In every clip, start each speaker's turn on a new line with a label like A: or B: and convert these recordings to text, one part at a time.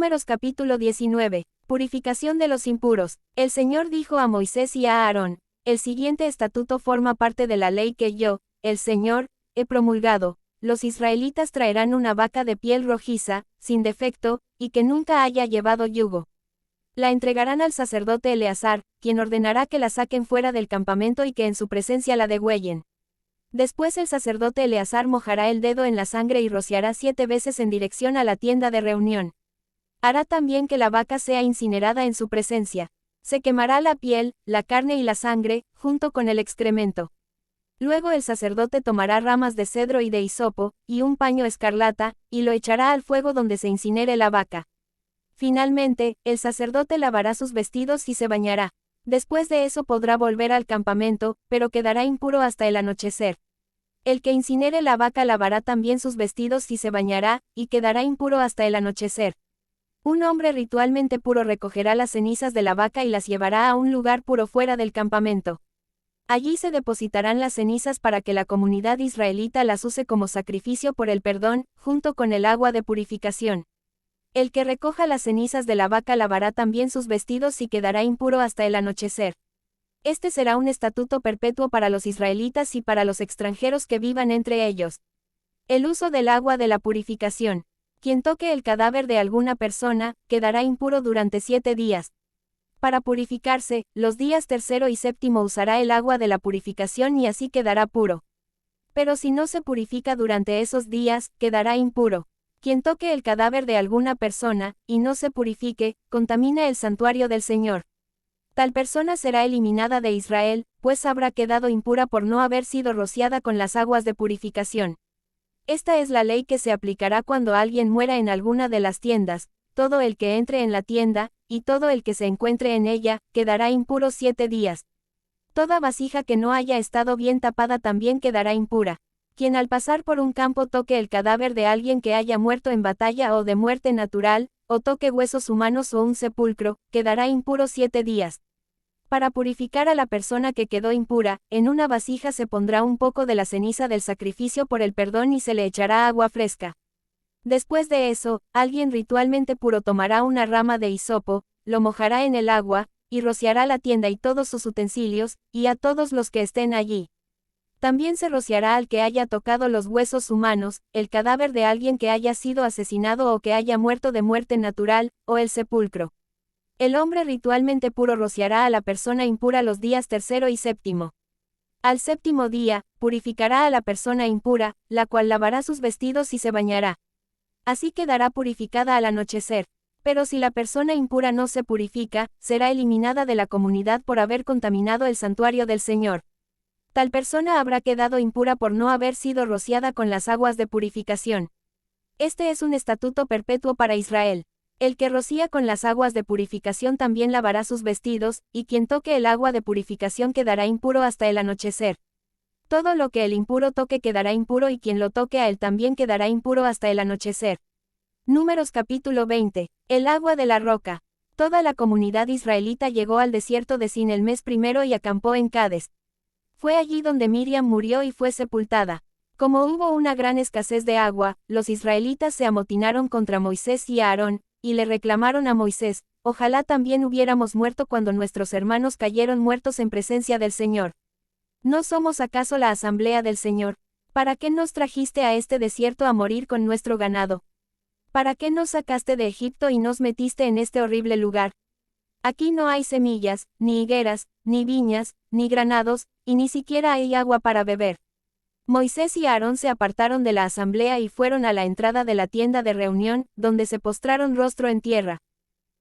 A: Números capítulo 19. Purificación de los impuros. El Señor dijo a Moisés y a Aarón: el siguiente estatuto forma parte de la ley que yo, el Señor, he promulgado. Los israelitas traerán una vaca de piel rojiza, sin defecto, y que nunca haya llevado yugo. La entregarán al sacerdote Eleazar, quien ordenará que la saquen fuera del campamento y que en su presencia la degüellen. Después el sacerdote Eleazar mojará el dedo en la sangre y rociará 7 veces en dirección a la tienda de reunión. Hará también que la vaca sea incinerada en su presencia. Se quemará la piel, la carne y la sangre, junto con el excremento. Luego el sacerdote tomará ramas de cedro y de hisopo, y un paño escarlata, y lo echará al fuego donde se incinere la vaca. Finalmente, el sacerdote lavará sus vestidos y se bañará. Después de eso podrá volver al campamento, pero quedará impuro hasta el anochecer. El que incinere la vaca lavará también sus vestidos y se bañará, y quedará impuro hasta el anochecer. Un hombre ritualmente puro recogerá las cenizas de la vaca y las llevará a un lugar puro fuera del campamento. Allí se depositarán las cenizas para que la comunidad israelita las use como sacrificio por el perdón, junto con el agua de purificación. El que recoja las cenizas de la vaca lavará también sus vestidos y quedará impuro hasta el anochecer. Este será un estatuto perpetuo para los israelitas y para los extranjeros que vivan entre ellos. El uso del agua de la purificación. Quien toque el cadáver de alguna persona, quedará impuro durante 7 días. Para purificarse, los días 3º y 7º usará el agua de la purificación y así quedará puro. Pero si no se purifica durante esos días, quedará impuro. Quien toque el cadáver de alguna persona, y no se purifique, contamina el santuario del Señor. Tal persona será eliminada de Israel, pues habrá quedado impura por no haber sido rociada con las aguas de purificación. Esta es la ley que se aplicará cuando alguien muera en alguna de las tiendas. Todo el que entre en la tienda, y todo el que se encuentre en ella, quedará impuro 7 días. Toda vasija que no haya estado bien tapada también quedará impura. Quien al pasar por un campo toque el cadáver de alguien que haya muerto en batalla o de muerte natural, o toque huesos humanos o un sepulcro, quedará impuro 7 días. Para purificar a la persona que quedó impura, en una vasija se pondrá un poco de la ceniza del sacrificio por el perdón y se le echará agua fresca. Después de eso, alguien ritualmente puro tomará una rama de hisopo, lo mojará en el agua, y rociará la tienda y todos sus utensilios, y a todos los que estén allí. También se rociará al que haya tocado los huesos humanos, el cadáver de alguien que haya sido asesinado o que haya muerto de muerte natural, o el sepulcro. El hombre ritualmente puro rociará a la persona impura los días 3º y 7º. Al 7º día, purificará a la persona impura, la cual lavará sus vestidos y se bañará. Así quedará purificada al anochecer. Pero si la persona impura no se purifica, será eliminada de la comunidad por haber contaminado el santuario del Señor. Tal persona habrá quedado impura por no haber sido rociada con las aguas de purificación. Este es un estatuto perpetuo para Israel. El que rocía con las aguas de purificación también lavará sus vestidos, y quien toque el agua de purificación quedará impuro hasta el anochecer. Todo lo que el impuro toque quedará impuro y quien lo toque a él también quedará impuro hasta el anochecer. Números capítulo 20. El agua de la roca. Toda la comunidad israelita llegó al desierto de Sin el mes primero y acampó en Cades. Fue allí donde Miriam murió y fue sepultada. Como hubo una gran escasez de agua, los israelitas se amotinaron contra Moisés y Aarón, y le reclamaron a Moisés: ojalá también hubiéramos muerto cuando nuestros hermanos cayeron muertos en presencia del Señor. ¿No somos acaso la asamblea del Señor? ¿Para qué nos trajiste a este desierto a morir con nuestro ganado? ¿Para qué nos sacaste de Egipto y nos metiste en este horrible lugar? Aquí no hay semillas, ni higueras, ni viñas, ni granados, y ni siquiera hay agua para beber. Moisés y Aarón se apartaron de la asamblea y fueron a la entrada de la tienda de reunión, donde se postraron rostro en tierra.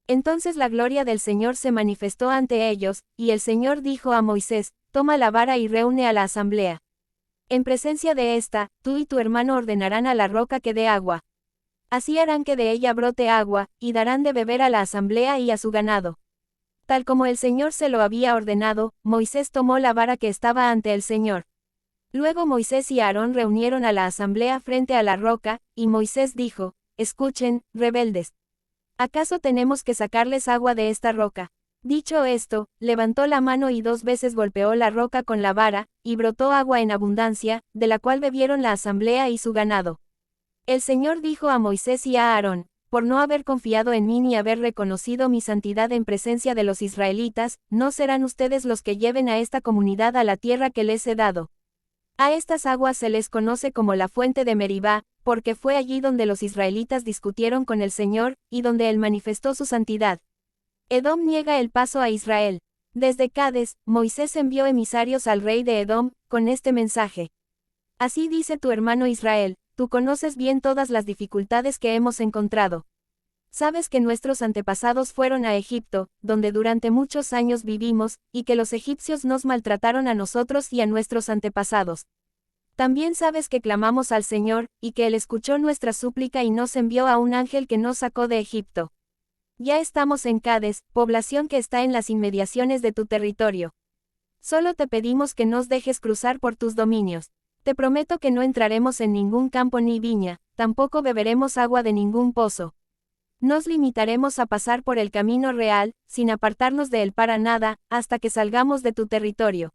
A: Entonces la gloria del Señor se manifestó ante ellos, y el Señor dijo a Moisés: toma la vara y reúne a la asamblea. En presencia de esta, tú y tu hermano ordenarán a la roca que dé agua. Así harán que de ella brote agua, y darán de beber a la asamblea y a su ganado. Tal como el Señor se lo había ordenado, Moisés tomó la vara que estaba ante el Señor. Luego Moisés y Aarón reunieron a la asamblea frente a la roca, y Moisés dijo: escuchen, rebeldes. ¿Acaso tenemos que sacarles agua de esta roca? Dicho esto, levantó la mano y 2 veces golpeó la roca con la vara, y brotó agua en abundancia, de la cual bebieron la asamblea y su ganado. El Señor dijo a Moisés y a Aarón: por no haber confiado en mí ni haber reconocido mi santidad en presencia de los israelitas, no serán ustedes los que lleven a esta comunidad a la tierra que les he dado. A estas aguas se les conoce como la fuente de Meribá, porque fue allí donde los israelitas discutieron con el Señor, y donde Él manifestó su santidad. Edom niega el paso a Israel. Desde Cades, Moisés envió emisarios al rey de Edom, con este mensaje. Así dice tu hermano Israel, tú conoces bien todas las dificultades que hemos encontrado. Sabes que nuestros antepasados fueron a Egipto, donde durante muchos años vivimos, y que los egipcios nos maltrataron a nosotros y a nuestros antepasados. También sabes que clamamos al Señor, y que Él escuchó nuestra súplica y nos envió a un ángel que nos sacó de Egipto. Ya estamos en Cades, población que está en las inmediaciones de tu territorio. Solo te pedimos que nos dejes cruzar por tus dominios. Te prometo que no entraremos en ningún campo ni viña, tampoco beberemos agua de ningún pozo. Nos limitaremos a pasar por el camino real, sin apartarnos de él para nada, hasta que salgamos de tu territorio.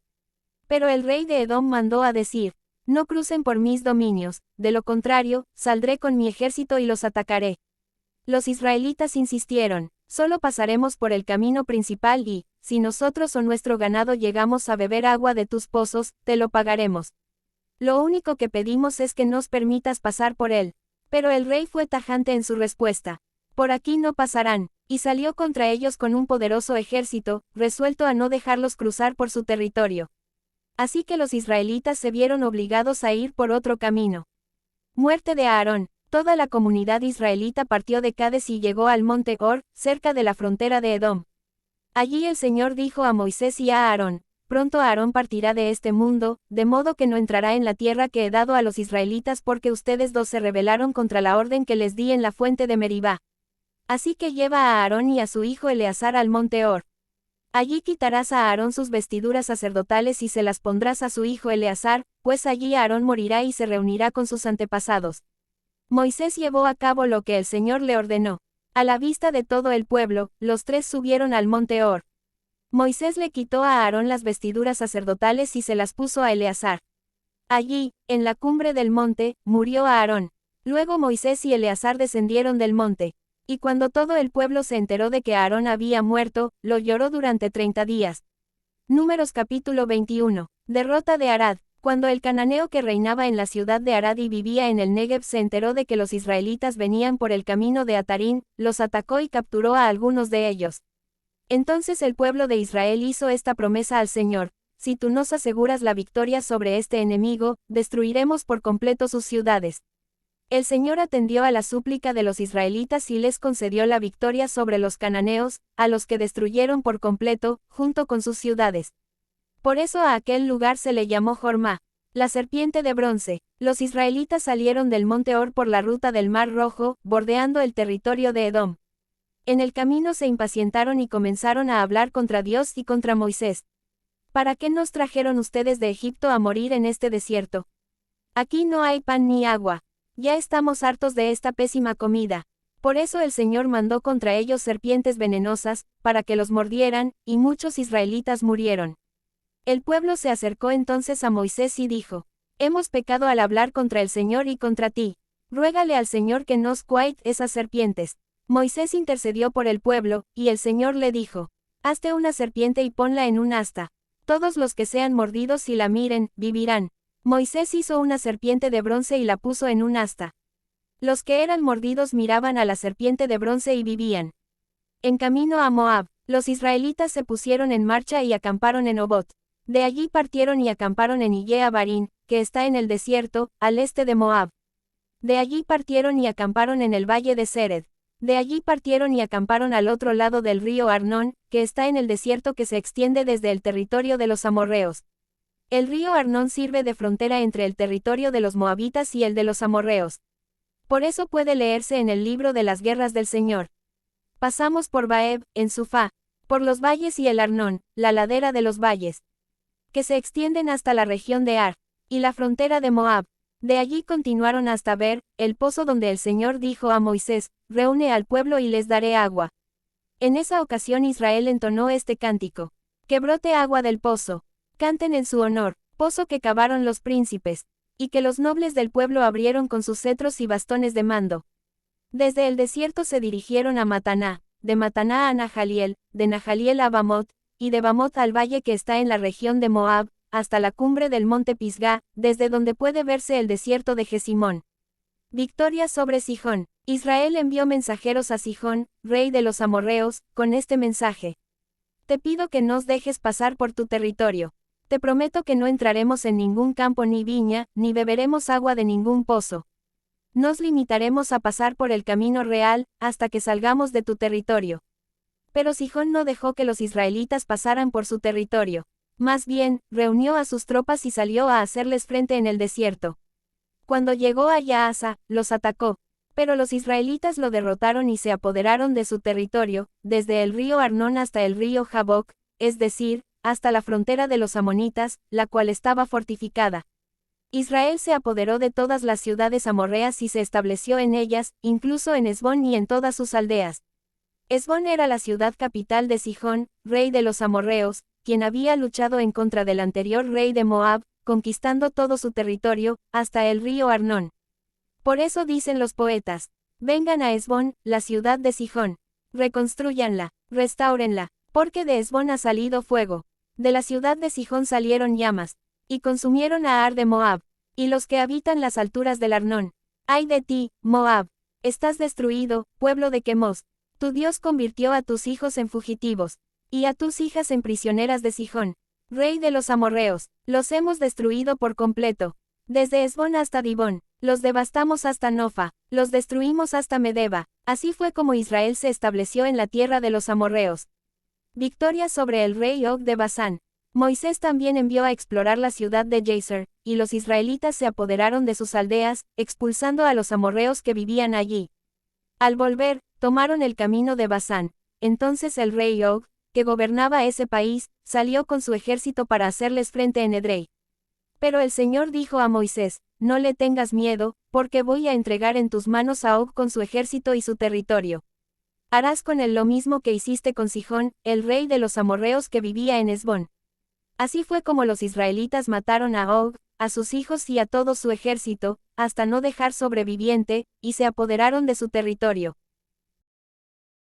A: Pero el rey de Edom mandó a decir, no crucen por mis dominios, de lo contrario, saldré con mi ejército y los atacaré. Los israelitas insistieron, solo pasaremos por el camino principal y, si nosotros o nuestro ganado llegamos a beber agua de tus pozos, te lo pagaremos. Lo único que pedimos es que nos permitas pasar por él. Pero el rey fue tajante en su respuesta. Por aquí no pasarán, y salió contra ellos con un poderoso ejército, resuelto a no dejarlos cruzar por su territorio. Así que los israelitas se vieron obligados a ir por otro camino. Muerte de Aarón. Toda la comunidad israelita partió de Cades y llegó al monte Hor, cerca de la frontera de Edom. Allí el Señor dijo a Moisés y a Aarón, pronto Aarón partirá de este mundo, de modo que no entrará en la tierra que he dado a los israelitas porque ustedes dos se rebelaron contra la orden que les di en la fuente de Meribá. Así que lleva a Aarón y a su hijo Eleazar al monte Hor. Allí quitarás a Aarón sus vestiduras sacerdotales y se las pondrás a su hijo Eleazar, pues allí Aarón morirá y se reunirá con sus antepasados. Moisés llevó a cabo lo que el Señor le ordenó. A la vista de todo el pueblo, los tres subieron al monte Hor. Moisés le quitó a Aarón las vestiduras sacerdotales y se las puso a Eleazar. Allí, en la cumbre del monte, murió Aarón. Luego Moisés y Eleazar descendieron del monte. Y cuando todo el pueblo se enteró de que Aarón había muerto, lo lloró durante 30 días. Números capítulo 21. Derrota de Arad. Cuando el cananeo que reinaba en la ciudad de Arad y vivía en el Negev se enteró de que los israelitas venían por el camino de Atarín, los atacó y capturó a algunos de ellos. Entonces el pueblo de Israel hizo esta promesa al Señor: si tú nos aseguras la victoria sobre este enemigo, destruiremos por completo sus ciudades. El Señor atendió a la súplica de los israelitas y les concedió la victoria sobre los cananeos, a los que destruyeron por completo, junto con sus ciudades. Por eso a aquel lugar se le llamó Jormá, la serpiente de bronce. Los israelitas salieron del monte Hor por la ruta del Mar Rojo, bordeando el territorio de Edom. En el camino se impacientaron y comenzaron a hablar contra Dios y contra Moisés. ¿Para qué nos trajeron ustedes de Egipto a morir en este desierto? Aquí no hay pan ni agua. Ya estamos hartos de esta pésima comida. Por eso el Señor mandó contra ellos serpientes venenosas, para que los mordieran, y muchos israelitas murieron. El pueblo se acercó entonces a Moisés y dijo: hemos pecado al hablar contra el Señor y contra ti. Ruégale al Señor que nos quite esas serpientes. Moisés intercedió por el pueblo, y el Señor le dijo: hazte una serpiente y ponla en un asta. Todos los que sean mordidos y la miren, vivirán. Moisés hizo una serpiente de bronce y la puso en un asta. Los que eran mordidos miraban a la serpiente de bronce y vivían. En camino a Moab, los israelitas se pusieron en marcha y acamparon en Obot. De allí partieron y acamparon en Iyea Barín, que está en el desierto, al este de Moab. De allí partieron y acamparon en el valle de Sered. De allí partieron y acamparon al otro lado del río Arnón, que está en el desierto que se extiende desde el territorio de los amorreos. El río Arnón sirve de frontera entre el territorio de los moabitas y el de los amorreos. Por eso puede leerse en el libro de las guerras del Señor. Pasamos por Baeb, en Sufá, por los valles y el Arnón, la ladera de los valles, que se extienden hasta la región de Ar, y la frontera de Moab. De allí continuaron hasta Ver, el pozo donde el Señor dijo a Moisés: reúne al pueblo y les daré agua. En esa ocasión Israel entonó este cántico: que brote agua del pozo. Canten en su honor, pozo que cavaron los príncipes, y que los nobles del pueblo abrieron con sus cetros y bastones de mando. Desde el desierto se dirigieron a Mataná, de Mataná a Nahaliel, de Nahaliel a Bamot, y de Bamot al valle que está en la región de Moab, hasta la cumbre del monte Pisgá, desde donde puede verse el desierto de Jesimón. Victoria sobre Sihón. Israel envió mensajeros a Sihón, rey de los amorreos, con este mensaje. Te pido que nos dejes pasar por tu territorio. Te prometo que no entraremos en ningún campo ni viña, ni beberemos agua de ningún pozo. Nos limitaremos a pasar por el camino real, hasta que salgamos de tu territorio. Pero Sihón no dejó que los israelitas pasaran por su territorio. Más bien, reunió a sus tropas y salió a hacerles frente en el desierto. Cuando llegó a Yaasa, los atacó. Pero los israelitas lo derrotaron y se apoderaron de su territorio, desde el río Arnón hasta el río Jaboc, es decir, hasta la frontera de los amonitas, la cual estaba fortificada. Israel se apoderó de todas las ciudades amorreas y se estableció en ellas, incluso en Hesbón y en todas sus aldeas. Hesbón era la ciudad capital de Sihón, rey de los amorreos, quien había luchado en contra del anterior rey de Moab, conquistando todo su territorio, hasta el río Arnón. Por eso dicen los poetas, vengan a Hesbón, la ciudad de Sihón. Reconstrúyanla, restáurenla, porque de Hesbón ha salido fuego. De la ciudad de Sihón salieron llamas, y consumieron a Ar de Moab, y los que habitan las alturas del Arnón. ¡Ay de ti, Moab! Estás destruido, pueblo de Quemos. Tu Dios convirtió a tus hijos en fugitivos, y a tus hijas en prisioneras de Sihón, rey de los amorreos. Los hemos destruido por completo. Desde Hesbón hasta Dibón, los devastamos hasta Nofa, los destruimos hasta Medeba. Así fue como Israel se estableció en la tierra de los amorreos. Victoria sobre el rey Og de Basán. Moisés también envió a explorar la ciudad de Jazer, y los israelitas se apoderaron de sus aldeas, expulsando a los amorreos que vivían allí. Al volver, tomaron el camino de Basán. Entonces el rey Og, que gobernaba ese país, salió con su ejército para hacerles frente en Edrei. Pero el Señor dijo a Moisés, no le tengas miedo, porque voy a entregar en tus manos a Og con su ejército y su territorio. Harás con él lo mismo que hiciste con Sihón, el rey de los amorreos que vivía en Hesbón. Así fue como los israelitas mataron a Og, a sus hijos y a todo su ejército, hasta no dejar sobreviviente, y se apoderaron de su territorio.